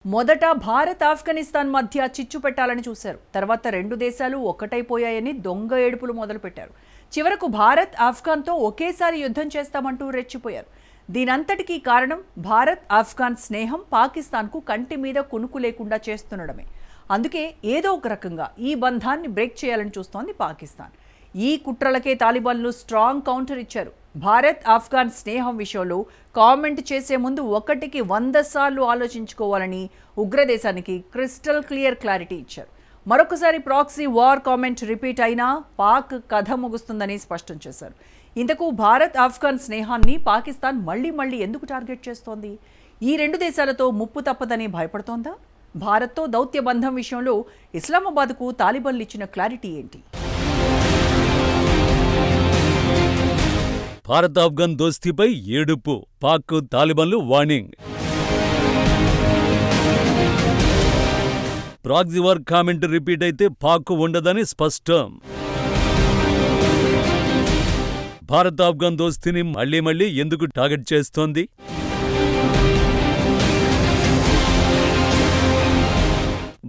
మొదట భారత్ ఆఫ్ఘనిస్తాన్ మధ్య చిచ్చు పెట్టాలని చూశారు. తర్వాత రెండు దేశాలు ఒక్కటైపోయాయని దొంగ ఏడుపులు మొదలుపెట్టారు. చివరకు భారత్ ఆఫ్ఘన్తో ఒకేసారి యుద్ధం చేస్తామంటూ రెచ్చిపోయారు. దీనంతటికీ కారణం భారత్ ఆఫ్ఘన్ స్నేహం పాకిస్తాన్కు కంటి మీద కునుకు లేకుండా చేస్తుండడమే. అందుకే ఏదో ఒక రకంగా ఈ బంధాన్ని బ్రేక్ చేయాలని చూస్తోంది పాకిస్తాన్. ఈ కుట్రలకే తాలిబాన్లు స్ట్రాంగ్ కౌంటర్ ఇచ్చారు. భారత్ ఆఫ్ఘన్ స్నేహం విషయంలో కామెంట్ చేసే ముందు 1కి 100 సార్లు ఆలోచించుకోవాలని ఉగ్రదేశానికి క్రిస్టల్ క్లియర్ క్లారిటీ ఇచ్చారు. మరొకసారి ప్రాక్సీ వార్ కామెంట్ రిపీట్ అయినా పాక్ కథ ముగుస్తుందని స్పష్టం చేశారు. ఇంతకు భారత్ ఆఫ్ఘన్ స్నేహాన్ని పాకిస్తాన్ మళ్లీ ఎందుకు టార్గెట్ చేస్తోంది? ఈ రెండు దేశాలతో ముప్పు తప్పదని భయపడుతోందా? భారత్తో దౌత్య బంధం విషయంలో ఇస్లామాబాద్కు తాలిబాన్లు ఇచ్చిన క్లారిటీ ఏంటి? భారత్ ఆఫ్ఘన్ దోస్తీపై ఏడుపు, పాక్ తాలిబాన్లు warning. Proxy war comment repeat అయితే పాక్ ఉండదని స్పష్టం. భారత్ ఆఫ్ఘన్ దోస్తీని మళ్లీ ఎందుకు టార్గెట్ చేస్తోంది?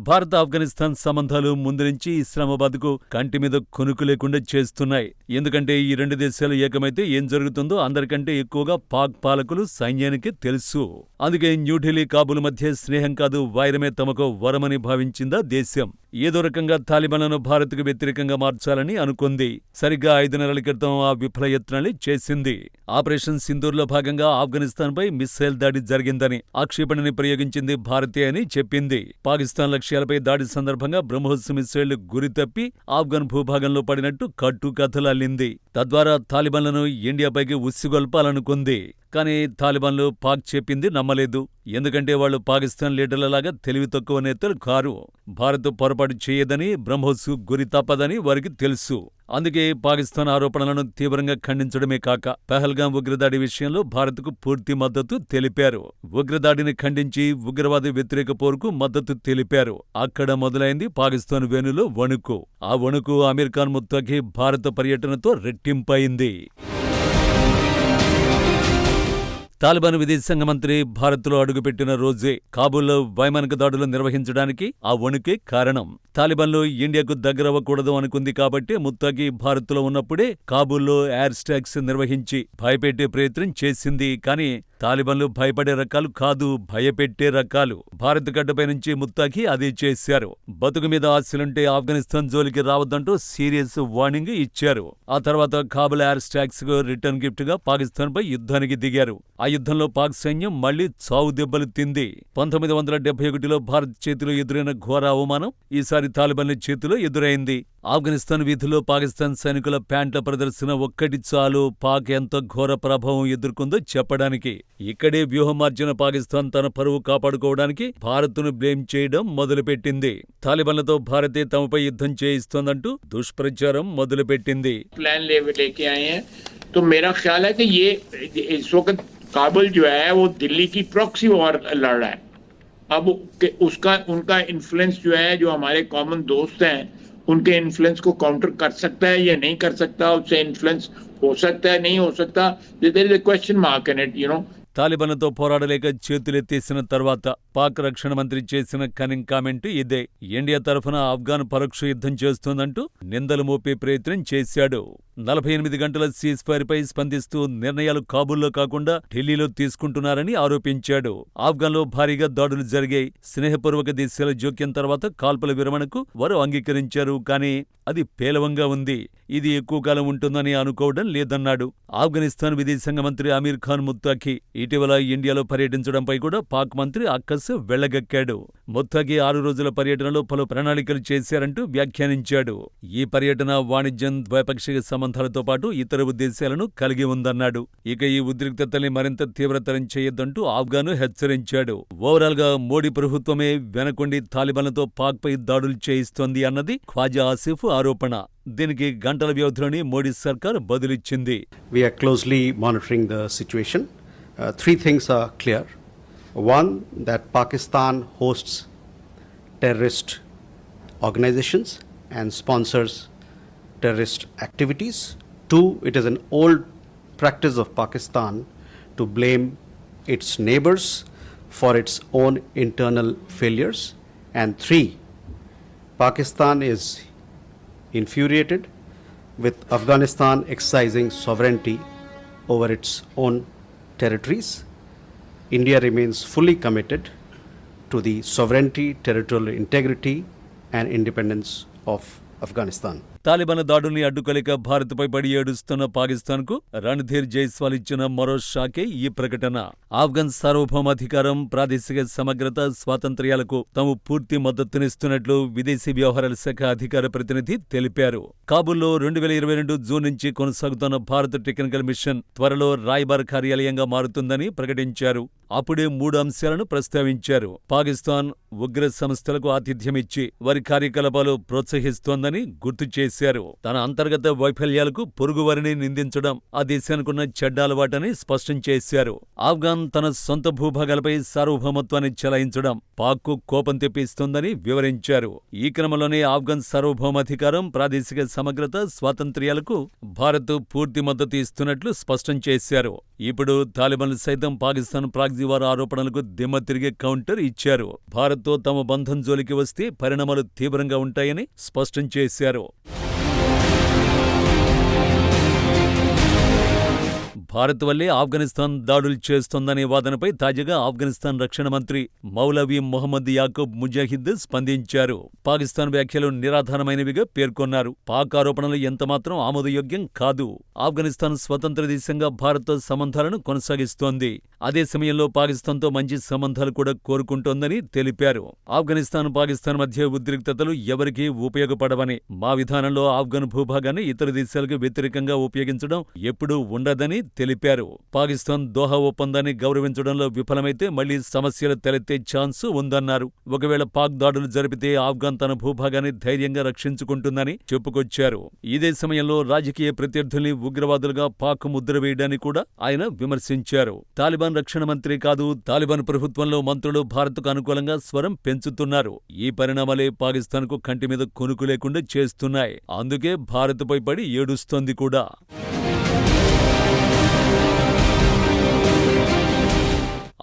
భారత్ ఆఫ్ఘనిస్తాన్ సంబంధాలు ముందు నుంచి ఇస్లామాబాద్కు కంటి మీద కొనుకు లేకుండా చేస్తున్నాయి. ఎందుకంటే ఈ రెండు దేశాలు ఏకమైతే ఏం జరుగుతుందో అందరికంటే ఎక్కువగా పాక్ పాలకులు సైన్యానికి తెలుసు. అందుకే న్యూఢిల్లీ కాబూల్ మధ్య స్నేహం కాదు వైరమే తమకు వరమని భావించిందా దేశం. ఏదో రకంగా తాలిబాన్లను భారత్కు వ్యతిరేకంగా మార్చాలని అనుకుంది. సరిగ్గా 5 నెలల క్రితం ఆ విఫల యత్నాన్ని చేసింది. ఆపరేషన్ సింధూర్లో భాగంగా ఆఫ్ఘనిస్తాన్పై మిస్సైల్ దాడి జరిగిందని, ఆ క్షిపణిని ప్రయోగించింది భారతే అని చెప్పింది. పాకిస్తాన్ లక్ష్యాలపై దాడి సందర్భంగా బ్రహ్మోస్ మిస్సైళ్లు గురితప్పి ఆఫ్ఘన్ భూభాగంలో పడినట్టు కట్టుకథలు అల్లింది. తద్వారా తాలిబాన్లను ఇండియాపైకి ఉసిగొల్పాలనుకుంది. కానీ తాలిబాన్లు పాక్ చెప్పింది నమ్మలేదు. ఎందుకంటే వాళ్లు పాకిస్తాన్ లీడర్లలాగా తెలివి తక్కువ నేతలు కారు. భారత్ పొరపాటు చేయదని, బ్రహ్మోస్ గురి తప్పదని వారికి తెలుసు. అందుకే పాకిస్తాన్ ఆరోపణలను తీవ్రంగా ఖండించడమే కాక పహల్గాం ఉగ్రదాడి విషయంలో భారత్కు పూర్తి మద్దతు తెలిపారు. ఉగ్రదాడిని ఖండించి ఉగ్రవాద వ్యతిరేక పోరుకు మద్దతు తెలిపారు. అక్కడ మొదలైంది పాకిస్తాన్ వేణులో వణుకు. ఆ వణుకు అమీర్ ఖాన్ ముత్తాఖీ భారత పర్యటనతో రెట్టింపైంది. తాలిబాన్ విదేశాంగ మంత్రి భారత్లో అడుగుపెట్టిన రోజే కాబూల్లో వైమానిక దాడులు నిర్వహించడానికి ఆ వణుకే కారణం. తాలిబాన్లు ఇండియాకు దగ్గరవ్వకూడదు అనుకుంది కాబట్టి ముత్తాఖీ భారత్లో ఉన్నప్పుడే కాబూల్లో ఎయిర్ స్ట్రైక్స్ నిర్వహించి భయపెట్టే ప్రయత్నం చేసింది. కానీ తాలిబాన్లు భయపడే రకాలు కాదు, భయపెట్టే రకాలు. భారత్ గడ్డపై నుంచి ముత్తాఖీ అదే చేశారు. బతుకు మీద ఆశలుంటే ఆఫ్ఘనిస్తాన్ జోలికి రావద్దంటూ సీరియస్ వార్నింగ్ ఇచ్చారు. ఆ తర్వాత Kabul air strikes return gift గా పాకిస్తాన్ పై యుద్ధానికి దిగారు. ఆ యుద్ధంలో పాక్ సైన్యం మళ్లీ చావు దెబ్బలు తింది. 1971లో భారత్ చేతిలో ఎదురైన ఘోర అవమానం ఈసారి తాలిబాన్ల చేతిలో ఎదురైంది. ఆఫ్ఘనిస్తాన్ వీధుల్లో పాకిస్తాన్ సైనికుల ప్యాంట్ల ప్రదర్శన ఒక్కటి చాలు పాక్ ఎంత ఘోర ప్రభావం ఎదుర్కొందో చెప్పడానికి. ఇక్కడే వ్యూహం మార్చిన పాకిస్తాన్ తన పరువు కాపాడుకోవడానికి భారత్ను బ్లేమ్ చేయడం మొదలుపెట్టింది. తాలిబాన్లతో భారతే తమపై యుద్ధం చేయిస్తోందంటూ దుష్ప్రచారం మొదలుపెట్టింది. तो मेरा ख्याल है कि ये इस वक्त काबुल जो है वो दिल्ली की प्रॉक्सी वॉर लड़ रहा है. अब उनका इन्फ्लुएंस जो है, जो हमारे कॉमन दोस्त हैं, उनके इन्फ्लुएंस को काउंटर कर सकता है या नहीं कर सकता, उससे इन्फ्लुएंस हो सकता है नहीं हो सकता, there is a question mark in it, you know. తాలిబాన్లతో పోరాడలేక చేతులెత్తేసిన తర్వాత పాక్ రక్షణ మంత్రి చేసిన కనింగ్ కామెంట్ ఇదే. ఇండియా తరఫున ఆఫ్ఘాన్ పరోక్ష యుద్ధం చేస్తోందంటూ నిందలు మోపే ప్రయత్నం చేశాడు. 48 గంటల సీజ్ ఫైర్ పై స్పందిస్తూ నిర్ణయాలు కాబూల్లో కాకుండా ఢిల్లీలో తీసుకుంటున్నారని ఆరోపించాడు. ఆఫ్ఘన్లో భారీగా దాడులు జరిగాయి. స్నేహపూర్వక దేశాల జోక్యం తర్వాత కాల్పుల విరమణకు వారు అంగీకరించారు. కానీ అది పేలవంగా ఉంది. ఇది ఎక్కువ కాలం ఉంటుందని అనుకోవడం లేదన్నాడు. ఆఫ్ఘనిస్తాన్ విదేశాంగ మంత్రి అమీర్ ఖాన్ ముత్తాఖీ ఇటీవల ఇండియాలో పర్యటించడంపై కూడా పాక్ మంత్రి అక్కసు వెళ్లగక్కాడు. ముత్తాఖీ 6 రోజుల పర్యటనలో పలు ప్రణాళికలు చేశారంటూ వ్యాఖ్యానించాడు. ఈ పర్యటన వాణిజ్యం, ద్వైపాక్షిక సంబంధాలతో పాటు ఇతర ఉద్దేశాలను కలిగి ఉందన్నాడు. ఇక ఈ ఉద్రిక్తతల్ని మరింత తీవ్రతరం చేయొద్దంటూ ఆఫ్ఘాన్ హెచ్చరించాడు. ఓవరాల్ గా మోడీ ప్రభుత్వమే వెనకొండి తాలిబాన్లతో పాక్ పై దాడులు చేయిస్తోంది అన్నది ఖ్వాజా ఆసిఫ్ ఆరోపణ. దీనికి గంటల వ్యవధిలోనే మోడీ సర్కార్ బదులిచ్చింది. We are closely monitoring the situation. 3 things are clear. One, that Pakistan hosts terrorist organizations and sponsors terrorist activities. 2, it is an old practice of Pakistan to blame its neighbors for its own internal failures. And 3, Pakistan is infuriated with Afghanistan exercising sovereignty over its own territories. India remains fully committed to the sovereignty, territorial integrity, and independence of Afghanistan. Taliban దాడుల్ని అడ్డుకోలేక భారత్పై పడి ఏడుస్తున్న పాకిస్తాన్కు రణధీర్ జైస్వాల్ ఇచ్చిన మరో షాకే ఈ ప్రకటన. ఆఫ్ఘన్ సార్వభౌమాధికారం, ప్రాదేశిక సమగ్రత, స్వాతంత్ర్యాలకు తాము పూర్తి మద్దతునిస్తున్నట్లు విదేశీ వ్యవహారాల శాఖ అధికార ప్రతినిధి తెలిపారు. కాబూల్లో 2022 జూన్ నుంచి కొనసాగుతున్న భారత్ టెక్నికల్ మిషన్ త్వరలో రాయబార కార్యాలయంగా మారుతుందని ప్రకటించారు. అప్పుడే 3 అంశాలను ప్రస్తావించారు. పాకిస్తాన్ ఉగ్ర సంస్థలకు ఆతిథ్యమిచ్చి వారి కార్యకలాపాలు ప్రోత్సహిస్తోందని గుర్తు చేశారు. తన అంతర్గత వైఫల్యాలకు పొరుగువారిని నిందించడం ఆ దేశానికున్న చెడ్డ అలవాటని స్పష్టం చేశారు. ఆఫ్ఘాన్ తన సొంత భూభాగాలపై సార్వభౌమత్వాన్ని చెలాయించడం పాక్కు కోపం తెప్పిస్తోందని వివరించారు. ఈ క్రమంలోనే ఆఫ్ఘన్ సార్వభౌమాధికారం, ప్రాదేశిక సమగ్రత, స్వాతంత్ర్యాలకు భారత్ పూర్తి మద్దతు ఇస్తున్నట్లు స్పష్టం చేశారు. ఇప్పుడు తాలిబాన్లు సైతం పాకిస్తాన్ ప్రాగ్జీవార్ ఆరోపణలకు దిమ్మ తిరిగే కౌంటర్ ఇచ్చారు. భారత్తో తమ బంధం జోలికి వస్తే పరిణామాలు తీవ్రంగా ఉంటాయని స్పష్టం చేశారు. భారత్ వల్లే ఆఫ్ఘనిస్తాన్ దాడులు చేస్తోందనే వాదనపై తాజాగా ఆఫ్ఘనిస్తాన్ రక్షణ మంత్రి మౌలవీ మొహమ్మద్ యాకూబ్ ముజాహిద్ స్పందించారు. పాకిస్తాన్ వ్యాఖ్యలు నిరాధారమైనవిగా పేర్కొన్నారు. పాక్ ఆరోపణలు ఎంతమాత్రం ఆమోదయోగ్యం కాదు. ఆఫ్ఘనిస్తాన్ స్వతంత్ర దేశంగా భారత్తో సంబంధాలను కొనసాగిస్తోంది. అదే సమయంలో పాకిస్తాన్తో మంచి సంబంధాలు కూడా కోరుకుంటోందని తెలిపారు. ఆఫ్ఘనిస్తాన్, పాకిస్తాన్ మధ్య ఉద్రిక్తతలు ఎవరికీ ఉపయోగపడవని, మా విధానంలో ఆఫ్ఘన్ భూభాగాన్ని ఇతర దేశాలకు వ్యతిరేకంగా ఉపయోగించడం ఎప్పుడూ ఉండదని తెలిపారు. పాకిస్తాన్ దోహా ఒప్పందాన్ని గౌరవించడంలో విఫలమైతే మళ్లీ సమస్యలు తలెత్తే ఛాన్సు ఉందన్నారు. ఒకవేళ పాక్ దాడులు జరిపితే ఆఫ్ఘాన్ తన భూభాగాన్ని ధైర్యంగా రక్షించుకుంటుందని చెప్పుకొచ్చారు. ఇదే సమయంలో రాజకీయ ప్రత్యర్థుల్ని ఉగ్రవాదులుగా పాక్ ముద్ర వేయడాన్ని కూడా ఆయన విమర్శించారు. తాలిబాన్ రక్షణ మంత్రి కాదు, తాలిబాన్ ప్రభుత్వంలో మంత్రులు భారత్కు అనుకూలంగా స్వరం పెంచుతున్నారు. ఈ పరిణామాలే పాకిస్తాన్కు కంటి మీద కొనుకు లేకుండా చేస్తున్నాయి. అందుకే భారత్పై పడి ఏడుస్తోంది కూడా.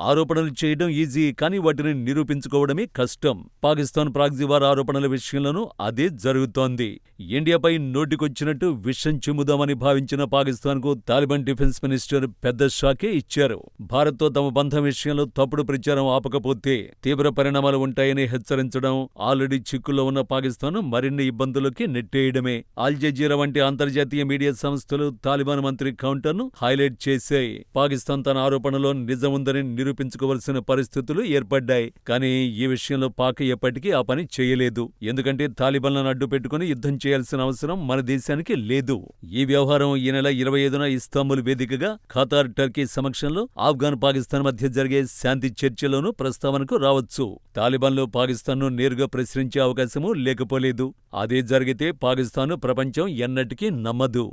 ఆరోపణలు చేయడం ఈజీ, కానీ వాటిని నిరూపించుకోవడమే కష్టం. పాకిస్తాన్ ప్రాగ్జీవార్ ఆరోపణల విషయంలోనూ అదే జరుగుతోంది. ఇండియాపై నోటికొచ్చినట్టు విషం చిమ్ముదామని భావించిన పాకిస్తాన్కు తాలిబాన్ డిఫెన్స్ మినిస్టర్ పెద్ద షాకే ఇచ్చారు. భారత్తో తమ బంధం విషయంలో తప్పుడు ప్రచారం ఆపకపోతే తీవ్ర పరిణామాలు ఉంటాయని హెచ్చరించడం, ఆల్రెడీ చిక్కుల్లో ఉన్న పాకిస్తాన్ మరిన్ని ఇబ్బందులకి నెట్టేయడమే. అల్ జజీరా వంటి అంతర్జాతీయ మీడియా సంస్థలు తాలిబాన్ మంత్రి కౌంటర్ను హైలైట్ చేశాయి. పాకిస్తాన్ తన ఆరోపణలో నిజముందని నిరూపించుకోవలసిన పరిస్థితులు ఏర్పడ్డాయి. కానీ ఈ విషయంలో పాక్ ఎప్పటికీ ఆ పని చేయలేదు. ఎందుకంటే తాలిబాన్లను అడ్డు పెట్టుకుని యుద్ధం చేయాల్సిన అవసరం మన దేశానికి లేదు. ఈ వ్యవహారం ఈ నెల 25న ఇస్తాంబుల్ వేదికగా ఖతార్, టర్కీ సమక్షంలో ఆఫ్ఘాన్, పాకిస్తాన్ మధ్య జరిగే శాంతి చర్చలోనూ ప్రస్తావనకు రావచ్చు. తాలిబాన్లు పాకిస్తాన్ను నేరుగా ప్రశ్నించే అవకాశమూ లేకపోలేదు. అదే జరిగితే పాకిస్తాన్ను ప్రపంచం ఎన్నటికీ నమ్మదు.